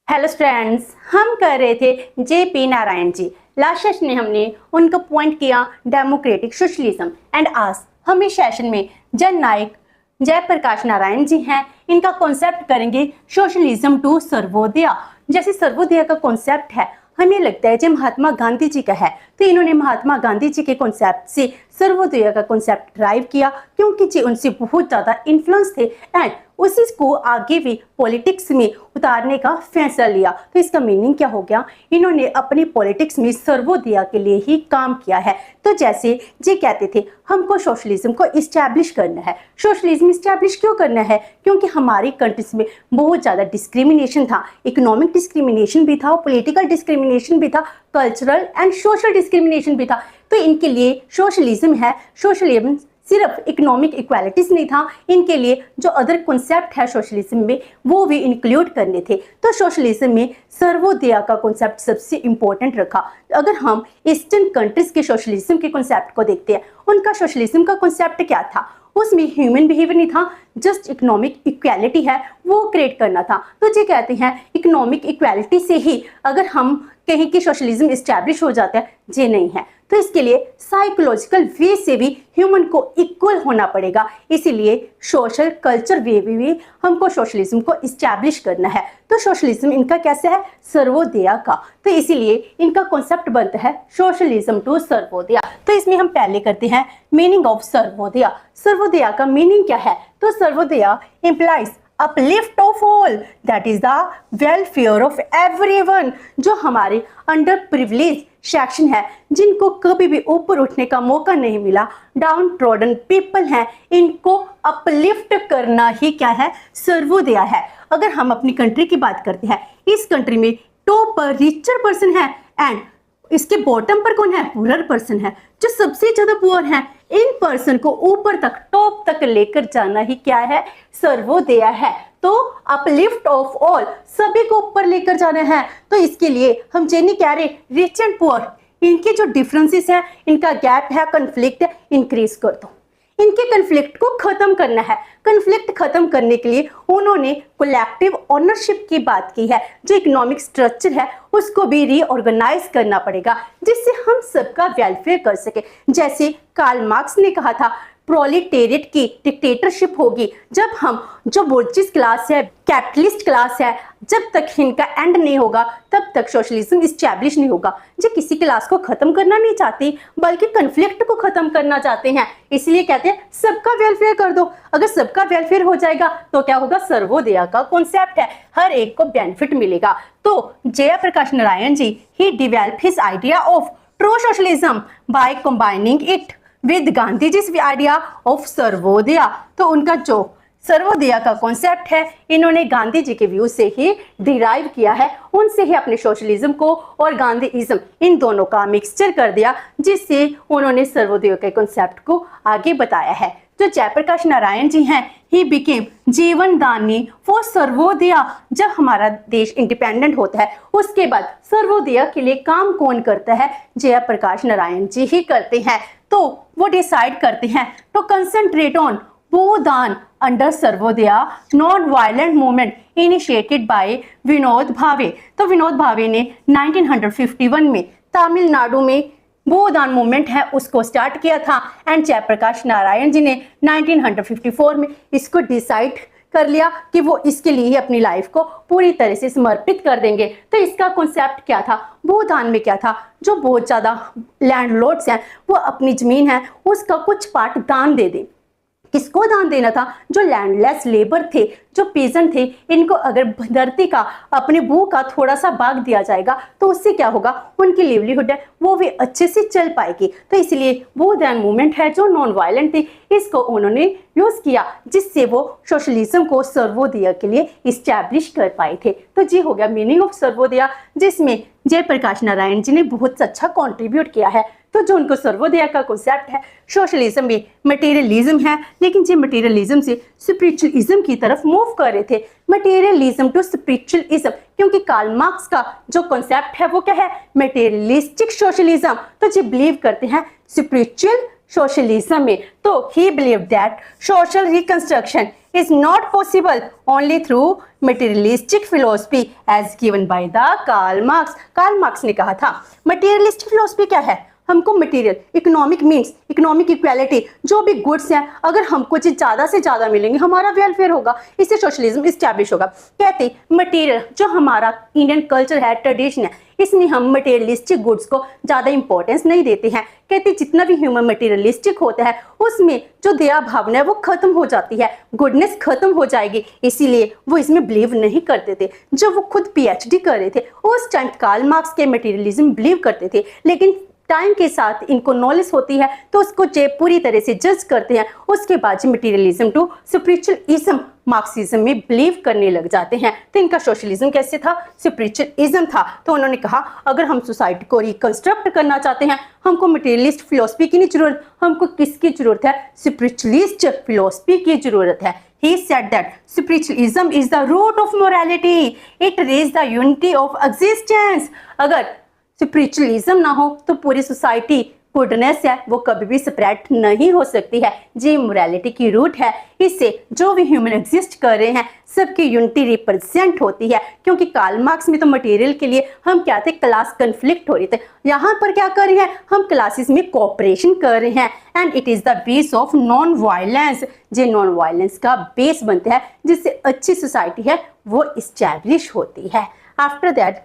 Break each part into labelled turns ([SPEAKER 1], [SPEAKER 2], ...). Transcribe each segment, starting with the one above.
[SPEAKER 1] Hello friends, हम कर रहे थे JP Narayan ji. Last session में हमने उनका पॉइंट किया डेमोक्रेटिक सोशलिज्म एंड आज हम इस सेशन में जन नायक जयप्रकाश नारायण जी हैं, इनका कॉन्सेप्ट करेंगे सोशलिज्म टू सर्वोदय। जैसे सर्वोदय का कॉन्सेप्ट है, हमें लगता है जो महात्मा गांधी जी का है, तो इन्होंने महात्मा गांधी जी के कॉन्सेप्ट से सर्वोदय का कॉन्सेप्ट ड्राइव किया, क्योंकि जी उनसे बहुत ज़्यादा इन्फ्लुएंस थे एंड उसी को आगे भी पॉलिटिक्स में उतारने का फैसला लिया। तो इसका मीनिंग क्या हो गया, इन्होंने अपनी पॉलिटिक्स में सर्वोदय के लिए ही काम किया है। तो जैसे जी कहते थे हमको सोशलिज्म को इस्टेब्लिश करना है। सोशलिज्म इस्टेब्लिश क्यों करना है? क्योंकि हमारी कंट्रीज में बहुत ज़्यादा डिस्क्रिमिनेशन था, इकोनॉमिक डिस्क्रिमिनेशन भी था, पॉलिटिकल डिस्क्रिमिनेशन भी था, कल्चरल एंड सोशल डिस्क्रिमिनेशन भी था। तो इनके लिए सोशलिज्म है। सोशलिज्म सिर्फ इकोनॉमिक इक्वालिटीज नहीं था, इनके लिए जो अदर कॉन्सेप्ट है सोशलिज्म में वो भी इंक्लूड करने थे। तो सोशलिज्म में सर्वोदय का कॉन्सेप्ट सबसे इंपॉर्टेंट रखा। अगर हम ईस्टर्न कंट्रीज के सोशलिज्म के कॉन्सेप्ट को देखते हैं, उनका सोशलिज्म का कॉन्सेप्ट क्या था? उसमें ह्यूमन बिहेवियर नहीं था, जस्ट इकोनॉमिक इक्वालिटी है वो क्रिएट करना था। तो ये कहते हैं इकोनॉमिक इक्वालिटी से ही अगर हम कहीं की सोशलिज्म इस्टेब्लिश हो जाता है, ये नहीं है। तो इसके लिए साइकोलॉजिकल वे से भी ह्यूमन को इक्वल होना पड़ेगा, इसीलिए सोशल कल्चर वे भी हमको सोशलिज्म को इस्टेब्लिश करना है। तो सोशलिज्म इनका कैसे है? सर्वोदय का। तो इसीलिए इनका कॉन्सेप्ट बनता है सोशलिज्म टू सर्वोदय। तो इसमें हम पहले करते हैं मीनिंग ऑफ सर्वोदय। सर्वोदय का मीनिंग क्या है? तो Sarvodaya implies uplift of all, that is the welfare of everyone। जो हमारे अंडर प्रिविलेज सेक्शन है, जिनको कभी भी ऊपर उठने का मौका नहीं मिला, डाउन ट्रोडन पीपल हैं, इनको अपलिफ्ट करना ही क्या है? सर्वोदय है। अगर हम अपनी कंट्री की बात करते हैं, इस कंट्री में टॉप पर रिचर पर्सन है एंड इसके बॉटम पर कौन है? पुअर पर्सन है। जो सबसे ज्यादा पुअर है, इन पर्सन को ऊपर तक टॉप तक लेकर जाना ही क्या है? सर्वोदय है। तो अपलिफ्ट ऑफ ऑल, सभी को ऊपर लेकर जाना है। तो इसके लिए हम ये नहीं कह रहे रिच एंड पुअर, इनके जो डिफरेंसेस है, इनका गैप है, कंफ्लिक्ट है, इंक्रीज कर दो। इनके कंफ्लिक्ट को खत्म करना है। कंफ्लिक्ट खत्म करने के लिए उन्होंने कलेक्टिव ओनरशिप की बात की है। जो इकोनॉमिक स्ट्रक्चर है उसको भी रीऑर्गेनाइज करना पड़ेगा, जिससे हम सबका वेलफेयर कर सके। जैसे कार्ल मार्क्स ने कहा था प्रोलेटेरिएट की डिक्टेटरशिप होगी जब हम जो बोर्जिस क्लास है, कैपिटलिस्ट क्लास है, जब तक इनका एंड नहीं होगा तब तक सोशलिज्म इस्टेब्लिश नहीं होगा। जो किसी क्लास को खत्म करना नहीं चाहती, बल्कि कन्फ्लिक्ट को खत्म करना चाहते हैं, इसलिए कहते हैं सबका वेलफेयर कर दो। अगर सबका वेलफेयर हो जाएगा तो क्या होगा? सर्वोदय का कॉन्सेप्ट है, हर एक को बेनिफिट मिलेगा। तो Jayaprakash Narayan ji he develop his idea of true socialism by combining it with Gandhi ji idea of Sarvodaya. तो उनका जो सर्वोदय का कॉन्सेप्ट है, इन्होंने गांधी जी के व्यू से ही डिराइव किया है, उनसे ही अपने सोशलिज्म को और गांधीइज्म इन दोनों का मिक्सचर कर दिया, जिससे उन्होंने सर्वोदय के कॉन्सेप्ट को आगे बताया है। जो जयप्रकाश नारायण जी हैं, ही बिकेम जीवन दानी फॉर सर्वोदय। जब हमारा देश इंडिपेंडेंट होता है, उसके बाद सर्वोदय के लिए काम कौन करता है? जयप्रकाश नारायण जी ही करते हैं। तो वो डिसाइड करते हैं to concentrate on Bhoodan under Sarvodaya non violent movement initiated by Vinod Bhave. तो विनोद भावे ने 1951 में तमिलनाडु में भूदान मूवमेंट है उसको स्टार्ट किया था एंड जयप्रकाश नारायण जी ने 1954 में इसको डिसाइड कर लिया कि वो इसके लिए ही अपनी लाइफ को पूरी तरह से समर्पित कर देंगे। तो इसका कॉन्सेप्ट क्या था? भूदान में क्या था? जो बहुत ज्यादा लैंडलॉर्ड्स हैं, वो अपनी जमीन है उसका कुछ पार्ट दान दे दें। किसको दान देना था? जो लैंडलेस लेबर थे, जो पीजन थे, इनको अगर धरती का, अपने भू का थोड़ा सा भाग दिया जाएगा तो उससे क्या होगा? उनकी लिवलीहुड है वो भी अच्छे से चल पाएगी। तो इसलिए भूदान मूवमेंट है जो नॉन वायलेंट थी, इसको उन्होंने यूज किया, जिससे वो सोशलिज्म को सर्वोदय के लिए इस्टेब्लिश कर पाए थे। तो ये हो गया मीनिंग ऑफ सर्वोदय, जिसमें जयप्रकाश नारायण जी ने बहुत अच्छा कॉन्ट्रीब्यूट किया है। तो जो उनको सर्वोदय का कॉन्सेप्ट है, सोशलिज्म में मटेरियलिज्म है, लेकिन ये मटेरियलिज्म से स्पिरिचुअलिज्म की तरफ मूव कर रहे थे। मटेरियलिज्म टू स्पिरिचुअलिज्म, क्योंकि कार्ल मार्क्स का जो कॉन्सेप्ट है वो क्या है? Materialistic socialism. तो ये बिलीव करते हैं स्पिरिचुअल सोशलिज्म में। तो ही believe that social reconstruction is not possible only through materialistic philosophy as given by the Karl Marx. Karl Marx ने कहा था materialistic philosophy क्या है, हमको material, economic means, economic equality, जो भी गुड्स हैं अगर हमको ज़्यादा से ज़्यादा मिलेंगे हमारा वेलफेयर होगा, इससे सोशलिज्म इस्टेब्लिश होगा। कहते मटेरियल जो हमारा इंडियन कल्चर है, ट्रेडिशन है, इसमें हम मटेरियलिस्टिक गुड्स को ज़्यादा इंपॉर्टेंस नहीं देते हैं। कहते जितना भी ह्यूमन मटेरियलिस्टिक होता है उसमें जो दया भावना है वो खत्म हो जाती है, गुडनेस खत्म हो जाएगी, इसीलिए वो इसमें बिलीव नहीं करते थे। जब वो खुद PhD कर रहे थे उस टाइम कार्ल मार्क्स के मटेरियलिज्म बिलीव करते थे, लेकिन टाइम के साथ इनको नॉलेज होती है तो उसको पूरी तरह से जज करते हैं, उसके बाद मटेरियलिज्म टू स्पिरिचुअलिज्म मार्क्सिज्म में बिलीव करने लग जाते हैं। तो इनका सोशलिज्म कैसे था, स्पिरिचुअलिज्म था। तो उन्होंने कहा अगर हम सोसाइटी को रिकंस्ट्रक्ट करना चाहते हैं हमको मटेरियलिस्ट फिलोसफी की नहीं जरूरत, हमको किसकी जरूरत है, स्पिरिचुअलिस्ट फिलोसफी की जरूरत है। He said that spiritualism is the root of morality. It raises the unity of existence. अगर स्पिरिचुअलिज्म ना हो तो पूरी सोसाइटी गुडनेस है वो कभी भी स्प्रेड नहीं हो सकती है। जी मोरालिटी की रूट है, इससे जो भी ह्यूमन एग्जिस्ट कर रहे हैं सबकी यूनिटी रिप्रेजेंट होती है। क्योंकि कार्ल मार्क्स में तो मटेरियल के लिए हम क्या थे, क्लास कन्फ्लिक्ट हो रहे थे, यहाँ पर क्या कर रहे हैं हम क्लासेस में कोऑपरेशन कर रहे हैं। And it is the base of non violence, जो नॉन वायलेंस का बेस बनता है जिससे अच्छी सोसाइटी है वो इस्टेब्लिश होती है। After that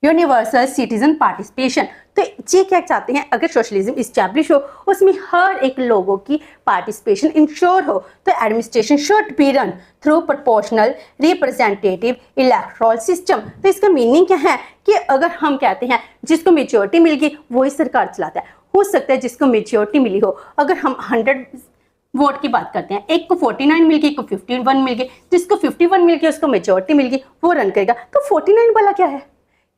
[SPEAKER 1] universal citizen participation, तो ये क्या चाहते हैं अगर सोशलिज्म इस्टेब्लिश हो उसमें हर एक लोगों की पार्टिसिपेशन इंश्योर हो, तो administration should be run through proportional representative electoral system. तो इसका मीनिंग क्या है कि अगर हम कहते हैं जिसको मेजोरिटी मिल गई वही सरकार चलाता है, हो सकता है जिसको मेजोरिटी मिली हो, अगर हम 100 वोट की बात करते हैं, एक को 49 मिल गई, एक को 51 मिल गई, जिसको 51 मिल गई उसको मेजोरिटी मिल गई वो रन करेगा। तो 49 वाला क्या है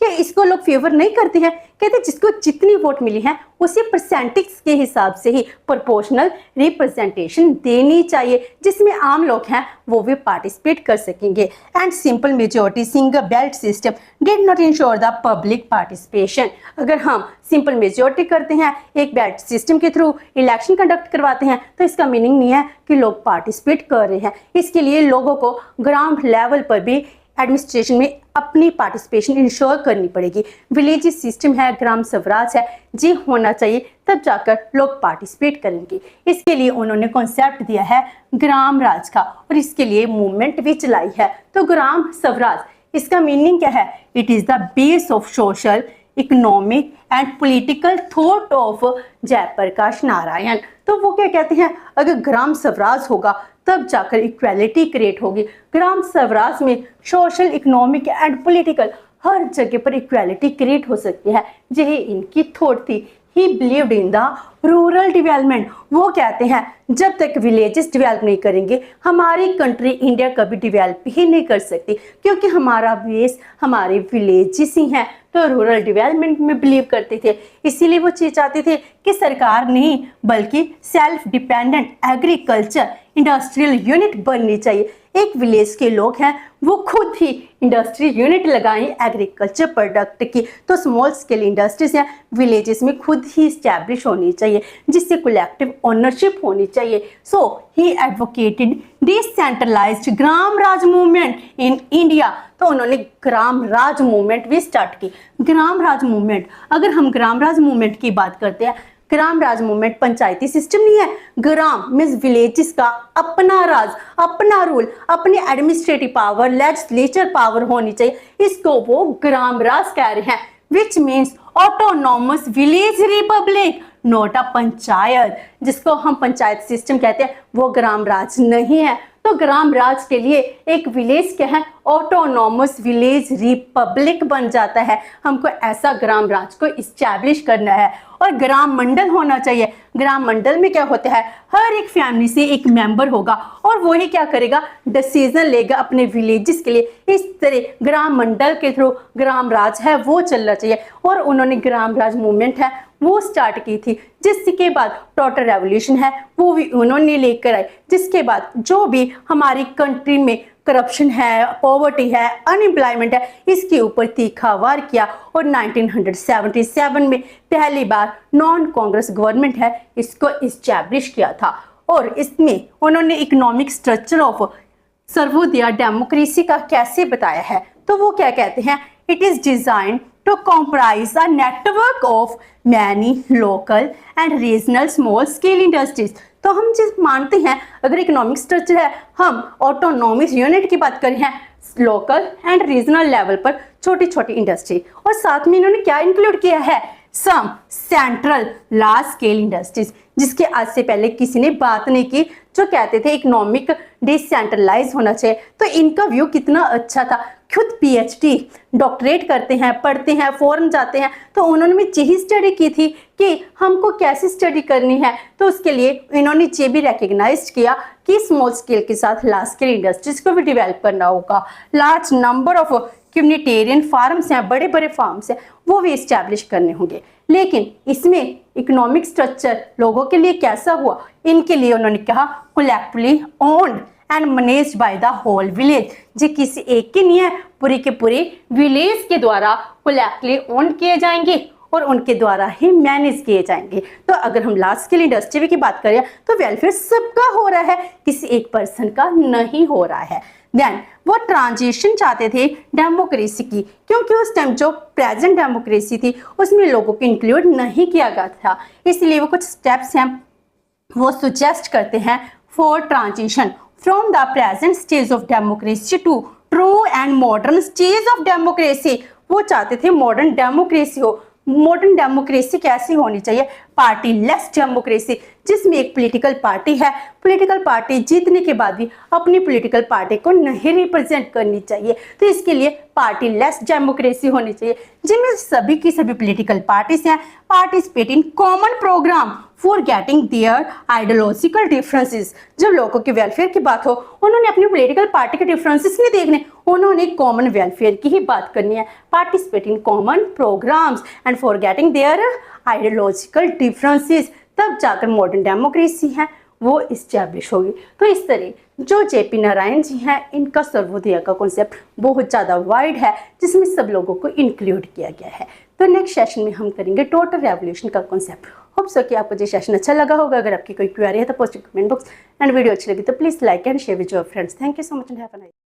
[SPEAKER 1] कि इसको लोग फेवर नहीं करते हैं, कहते जिसको जितनी वोट मिली है उसी परसेंटेज के हिसाब से ही प्रोपोर्शनल रिप्रेजेंटेशन देनी चाहिए जिसमें आम लोग हैं वो भी पार्टिसिपेट कर सकेंगे। And simple majority single belt system did not ensure the public participation. अगर हम सिंपल मेजोरिटी करते हैं एक बेल्ट सिस्टम के थ्रू इलेक्शन कंडक्ट करवाते हैं तो इसका मीनिंग नहीं है कि लोग पार्टिसिपेट कर रहे हैं। इसके लिए लोगों को ग्राउंड लेवल पर भी एडमिनिस्ट्रेशन में अपनी पार्टिसिपेशन इंश्योर करनी पड़ेगी। विलेज सिस्टम है, ग्राम स्वराज है, जी होना चाहिए तब जाकर लोग पार्टिसिपेट करेंगे। इसके लिए उन्होंने कॉन्सेप्ट दिया है ग्राम राज का और इसके लिए मूवमेंट भी चलाई है। तो ग्राम स्वराज इसका मीनिंग क्या है, it is the base of social economic and political thought of Jayaprakash Narayan. तो वो क्या कहते हैं अगर ग्राम स्वराज होगा तब जाकर इक्वालिटी क्रिएट होगी। ग्राम स्वराज में सोशल इकोनॉमिक एंड पॉलिटिकल हर जगह पर इक्वालिटी क्रिएट हो सकती है। यही इनकी थॉट थी। ही believed in the rural development. वो कहते हैं जब तक विलेजेस डेवलप नहीं करेंगे हमारी कंट्री इंडिया कभी डेवलप ही नहीं कर सकती, क्योंकि हमारा बेस हमारे विलेजेस ही हैं। तो रूरल डेवलपमेंट में बिलीव करते थे, इसीलिए वो चीज चाहते थे कि सरकार नहीं बल्कि self dependent agriculture industrial unit बननी चाहिए। एक विलेज के लोग हैं वो खुद ही इंडस्ट्रियल यूनिट लगाएं एग्रीकल्चर प्रोडक्ट की। तो स्मॉल स्केल इंडस्ट्रीज हैं विलेजेस में खुद ही इस्टेब्लिश होनी चाहिए जिससे कलेक्टिव ओनरशिप होनी चाहिए। So he advocated decentralised Gram Raj movement in India. तो उन्होंने ग्राम राज मूवमेंट भी स्टार्ट की। ग्राम राज मूवमेंट, अगर हम ग्राम राज मूवमेंट की बात करते हैं, ग्राम राज मूवमेंट पंचायती सिस्टम नहीं है। ग्राम मीन्स विलेजेस का अपना राज, अपना रूल, अपनी एडमिनिस्ट्रेटिव पावर, लेजिस्लेचर पावर होनी चाहिए। इसको वो ग्राम राज कह रहे हैं, which means autonomous village Republic, not a panchayat. जिसको हम पंचायत सिस्टम कहते हैं वो ग्राम राज नहीं है। तो ग्राम राज के लिए एक विलेज क्या है, ऑटोनॉमस विलेज रिपब्लिक बन जाता है। हमको ऐसा ग्राम राज को इस्टेब्लिश करना है और ग्राम मंडल होना चाहिए। ग्राम मंडल में क्या होता है, हर एक फैमिली से एक मेंबर होगा और वही क्या करेगा, डिसीजन लेगा अपने विलेजेस के लिए। इस तरह ग्राम मंडल के थ्रू ग्राम राज है वो चलना चाहिए। और उन्होंने ग्राम राज मूवमेंट है वो स्टार्ट की थी, जिसके बाद टोटल रेवोल्यूशन है वो भी उन्होंने लेकर आए। जिसके बाद जो भी हमारी कंट्री में करप्शन है, पॉवर्टी है, अनएम्प्लॉयमेंट है, इसके ऊपर तीखा वार किया। और 1977 में पहली बार नॉन कांग्रेस गवर्नमेंट है इसको इस्टेब्लिश किया था। और इसमें उन्होंने economic structure of Sarvodaya democracy का कैसे बताया है। तो वो क्या कहते हैं, it is design to comprise a network of many local and regional small scale industries। तो हम जिस मानते हैं अगर इकोनॉमिक स्ट्रक्चर है, हम ऑटोनॉमिक यूनिट की बात करें हैं लोकल एंड रीजनल लेवल पर छोटी छोटी इंडस्ट्री, और साथ में इन्होंने क्या इंक्लूड किया है, some central large scale industries, जिसके आज से पहले किसी ने बात नहीं की, जो कहते थे इकोनॉमिक डिसेंट्रलाइज होना चाहिए। तो इनका व्यू कितना अच्छा था, खुद पीएचडी डॉक्टरेट करते हैं, पढ़ते हैं, फॉरेन जाते हैं, तो उन्होंने भी यही स्टडी की थी कि हमको कैसे स्टडी करनी है। तो उसके लिए इन्होंने ये भी रिकग्नाइज किया कि स्मॉल स्केल के साथ लार्ज स्केल इंडस्ट्रीज को भी डेवलप करना होगा। Large number of communitarian farms हैं, बड़े बड़े फार्म्स हैं, वो भी इस्टेब्लिश करने होंगे। लेकिन इसमें इकोनॉमिक स्ट्रक्चर लोगों के लिए कैसा हुआ, इनके लिए उन्होंने कहा collectively owned and managed by the whole village. जो किसी एक के नहीं है, पूरे के पूरे विलेज के द्वारा कलेक्टिवली ओन किए जाएंगे और उनके द्वारा ही मैनेज किए जाएंगे। तो अगर हम लार्ज स्केल इंडस्ट्री की बात करें तो वेलफेयर सबका हो रहा है, किसी एक पर्सन का नहीं हो रहा है। देन वो ट्रांजिशन चाहते थे डेमोक्रेसी की, क्योंकि उस टाइम जो प्रेजेंट डेमोक्रेसी थी उसमें लोगों को इंक्लूड नहीं किया गया था, इसलिए वो कुछ स्टेप्स हैं वो सुजेस्ट करते हैं for transition from the present stage of democracy to true and modern stage of democracy. वो चाहते थे मॉडर्न डेमोक्रेसी हो। मॉडर्न डेमोक्रेसी कैसी होनी चाहिए, पार्टी लेस डेमोक्रेसी, जिसमें एक पॉलिटिकल पार्टी है, पॉलिटिकल पार्टी जीतने के बाद भी अपनी पॉलिटिकल पार्टी को नहीं रिप्रेजेंट करनी चाहिए। तो इसके लिए पार्टी लेस डेमोक्रेसी होनी चाहिए, जिनमें सभी की सभी पॉलिटिकल पार्टीज हैं participate in common programme forgetting their ideological differences. जब लोगों के वेलफेयर की बात हो, उन्होंने अपनी पॉलिटिकल पार्टी के डिफरेंसेस नहीं देखने, उन्होंने कॉमन वेलफेयर की ही बात करनी है। Participate in common programmes and forgetting their ideological differences, तब जाकर मॉडर्न डेमोक्रेसी है वो इस्टेब्लिश होगी। तो इस तरह जो जेपी नारायण जी हैं, इनका सर्वोदय का कॉन्सेप्ट बहुत ज़्यादा वाइड है, जिसमें सब लोगों को इंक्लूड किया गया है। तो नेक्स्ट सेशन में हम करेंगे टोटल रेवोल्यूशन का कॉन्सेप्ट। होप सो कि आपको ये सेशन अच्छा लगा होगा। अगर आपकी कोई क्वेरी है तो post comment box, and video अच्छी लगी तो please like and share with your friends. Thank you so much and have a nice day.